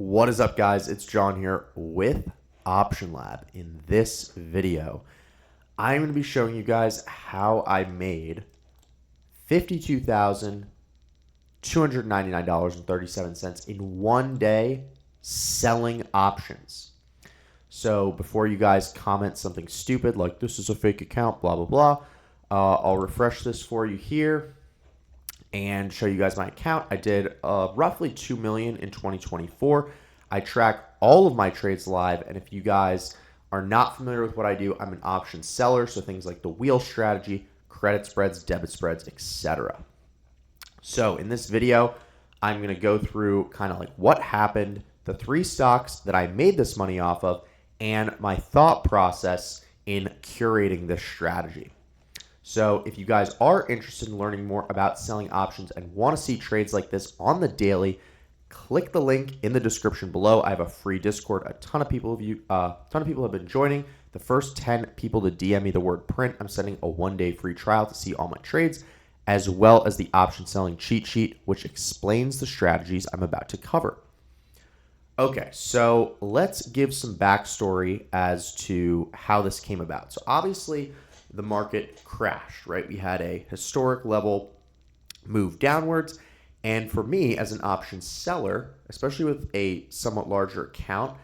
What is up, guys? It's John here with Option Lab. In this video, I'm going to be showing you guys how I made $52,299.37 in one day selling options. So before you guys comment something stupid like this is a fake account, blah, blah, blah, I'll refresh this for you here and show you guys my account. I did roughly 2 million in 2024. I track all of my trades live, and if you guys are not familiar with what I do, I'm an option seller, so things like the wheel strategy, credit spreads, debit spreads, etc. So in this video, I'm going to go through kind of like what happened, the 3 stocks that I made this money off of, and my thought process in curating this strategy. So if you guys are interested in learning more about selling options and want to see trades like this on the daily, click the link in the description below. I have a free Discord. A ton of people have been joining. The first 10 people to DM me the word print, I'm sending a 1-day free trial to see all my trades, as well as the option selling cheat sheet, which explains the strategies I'm about to cover. Okay, so let's give some backstory as to how this came about. So obviously, the market crashed, right? We had a historic level move downwards. And for me, as an option seller, especially with a somewhat larger account,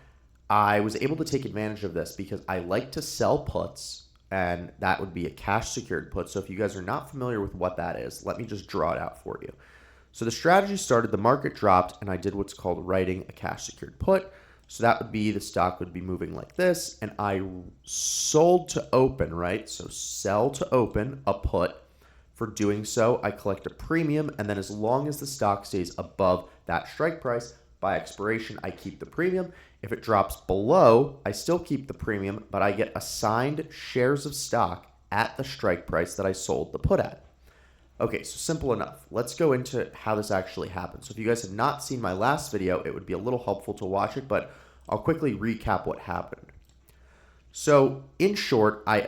I was able to take advantage of this because I like to sell puts, and that would be a cash secured put. So if you guys are not familiar with what that is, let me just draw it out for you. So the strategy started, the market dropped, and I did what's called writing a cash secured put. So that would be the stock would be moving like this, and I sold to open, right? So sell to open a put. For doing so, I collect a premium, and then as long as the stock stays above that strike price, by expiration, I keep the premium. If it drops below, I still keep the premium, but I get assigned shares of stock at the strike price that I sold the put at. Okay, so simple enough. Let's go into how this actually happens. So if you guys have not seen my last video, it would be a little helpful to watch it, but I'll quickly recap what happened. So in short, I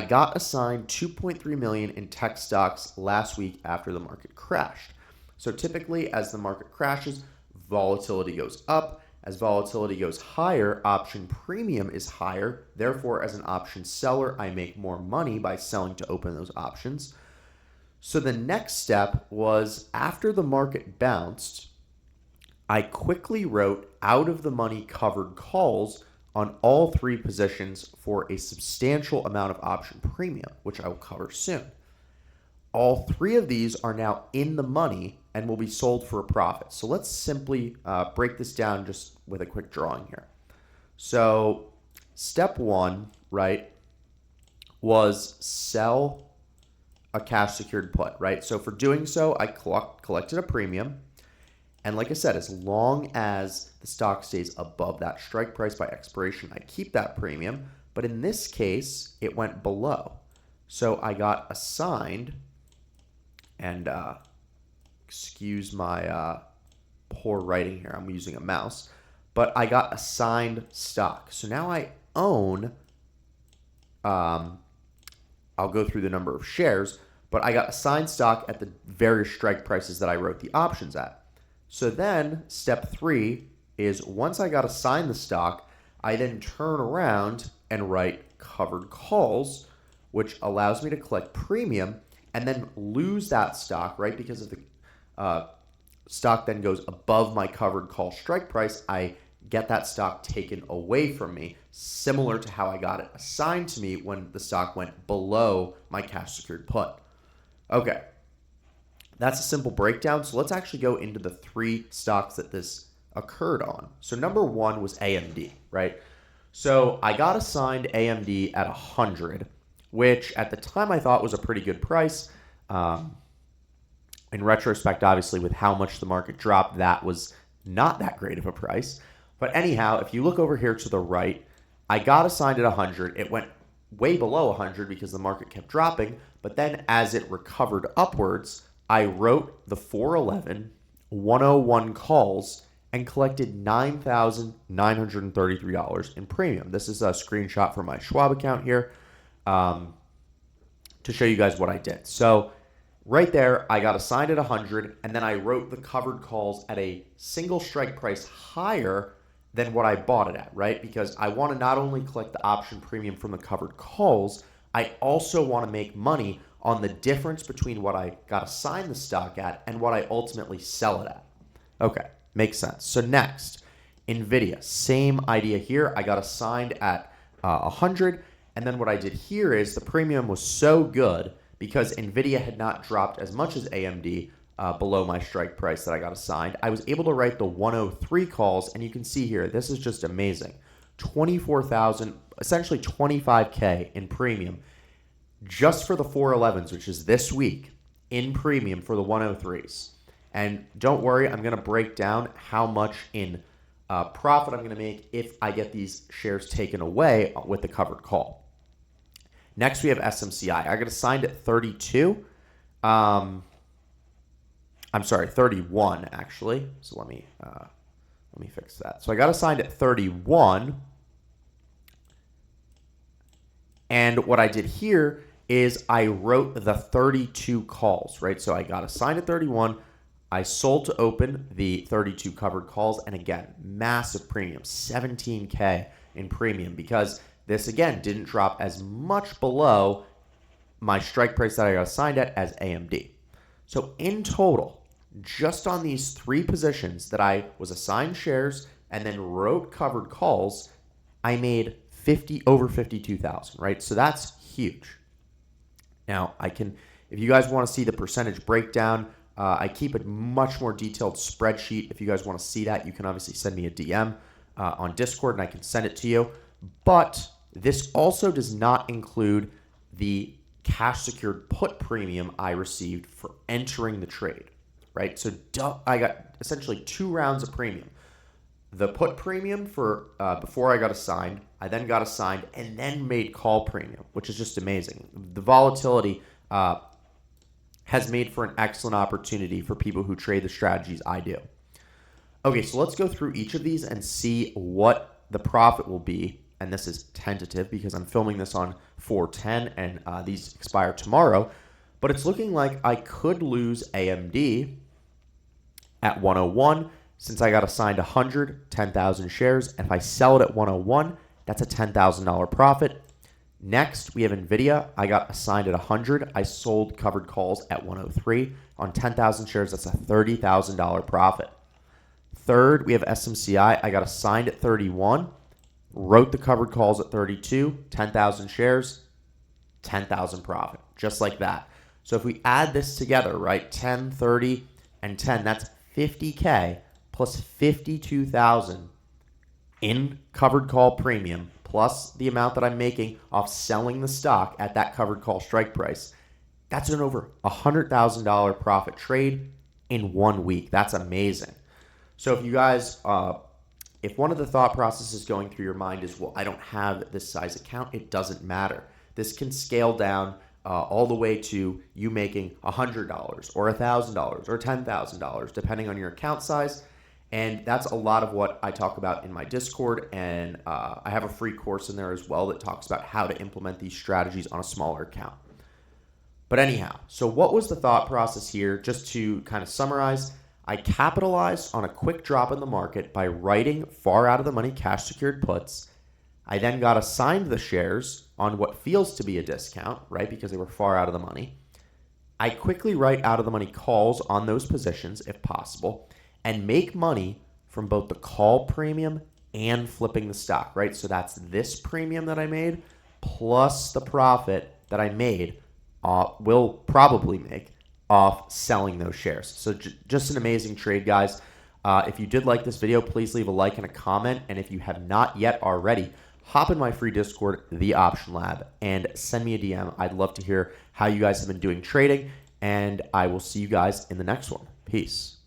got assigned 2.3 million in tech stocks last week after the market crashed. So typically as the market crashes, volatility goes up. As volatility goes higher, option premium is higher. Therefore, as an option seller, I make more money by selling to open those options. So the next step was after the market bounced, I quickly wrote out of the money covered calls on all 3 positions for a substantial amount of option premium, which I will cover soon. All 3 of these are now in the money and will be sold for a profit. So let's simply break this down just with a quick drawing here. So step 1, right, was sell a cash secured put, right? So for doing so, I collected a premium. And like I said, as long as the stock stays above that strike price by expiration, I keep that premium. But in this case, it went below. So I got assigned, and excuse my poor writing here. I'm using a mouse. But I got assigned stock. So now I own, I'll go through the number of shares, but I got assigned stock at the various strike prices that I wrote the options at. So then step 3 is once I got assigned the stock, I then turn around and write covered calls, which allows me to collect premium and then lose that stock, right? Because if the stock then goes above my covered call strike price, I get that stock taken away from me, similar to how I got it assigned to me when the stock went below my cash secured put. Okay. That's a simple breakdown. So let's actually go into the 3 stocks that this occurred on. So number 1 was AMD, right? So I got assigned AMD at 100, which at the time I thought was a pretty good price. In retrospect, obviously, with how much the market dropped, that was not that great of a price. But anyhow, if you look over here to the right, I got assigned at 100. It went way below 100 because the market kept dropping. But then as it recovered upwards, I wrote the 411 101 calls and collected $9,933 in premium. This is a screenshot from my Schwab account here to show you guys what I did. So Right there, I got assigned at 100, and then I wrote the covered calls at a single strike price higher than what I bought it at, right? Because I want to not only collect the option premium from the covered calls, I also want to make money on the difference between what I got assigned the stock at and what I ultimately sell it at. Okay, makes sense. So next, NVIDIA, same idea here. I got assigned at 100, and then what I did here is the premium was so good because NVIDIA had not dropped as much as AMD below my strike price that I got assigned. I was able to write the 103 calls, and you can see here, this is just amazing. 24,000, essentially 25K in premium just for the 411s, which is this week, in premium for the 103s. And don't worry, I'm going to break down how much in profit I'm going to make if I get these shares taken away with the covered call. Next, we have SMCI. I got assigned at 32. I'm sorry, 31 actually. So let me fix that. So I got assigned at 31, and what I did here is I wrote the 32 calls, right? So I got assigned at 31. I sold to open the 32 covered calls, and again, massive premium, 17K in premium, because this again didn't drop as much below my strike price that I got assigned at as AMD. So in total, just on these three positions that I was assigned shares and then wrote covered calls, I made over 52,000, right? So that's huge. Now I can, if you guys want to see the percentage breakdown, I keep a much more detailed spreadsheet. If you guys want to see that, you can obviously send me a DM on Discord and I can send it to you. But this also does not include the cash secured put premium I received for entering the trade, right? So I got essentially 2 rounds of premium. The put premium for before I got assigned, I then got assigned and then made call premium, which is just amazing. The volatility has made for an excellent opportunity for people who trade the strategies I do. Okay, so let's go through each of these and see what the profit will be. And this is tentative because I'm filming this on 4/10 and these expire tomorrow. But it's looking like I could lose AMD at 101 since I got assigned 10,000 shares. And if I sell it at 101, that's a $10,000 profit. Next, we have NVIDIA. I got assigned at 100. I sold covered calls at 103. On 10,000 shares, that's a $30,000 profit. Third, we have SMCI. I got assigned at 31. Wrote the covered calls at 32. 10,000 shares, 10,000 profit. Just like that. So if we add this together, right, 10, 30, and 10, that's 50K plus 52,000 in covered call premium, plus the amount that I'm making off selling the stock at that covered call strike price. That's an over $100,000 profit trade in 1 week. That's amazing. So if you guys, if one of the thought processes going through your mind is, well, I don't have this size account, it doesn't matter. This can scale down all the way to you making $100 or $1,000 or $10,000, depending on your account size. And that's a lot of what I talk about in my Discord. And I have a free course in there as well that talks about how to implement these strategies on a smaller account. But anyhow, so what was the thought process here? Just to kind of summarize, I capitalized on a quick drop in the market by writing far out of the money cash secured puts. I then got assigned the shares on what feels to be a discount, right? Because they were far out of the money. I quickly write out of the money calls on those positions if possible and make money from both the call premium and flipping the stock, right? So that's this premium that I made plus the profit that I made, will probably make off selling those shares. So just an amazing trade, guys. If you did like this video, please leave a like and a comment. And if you have not yet already, hop in my free Discord, The Option Lab, and send me a DM. I'd love to hear how you guys have been doing trading, and I will see you guys in the next one. Peace.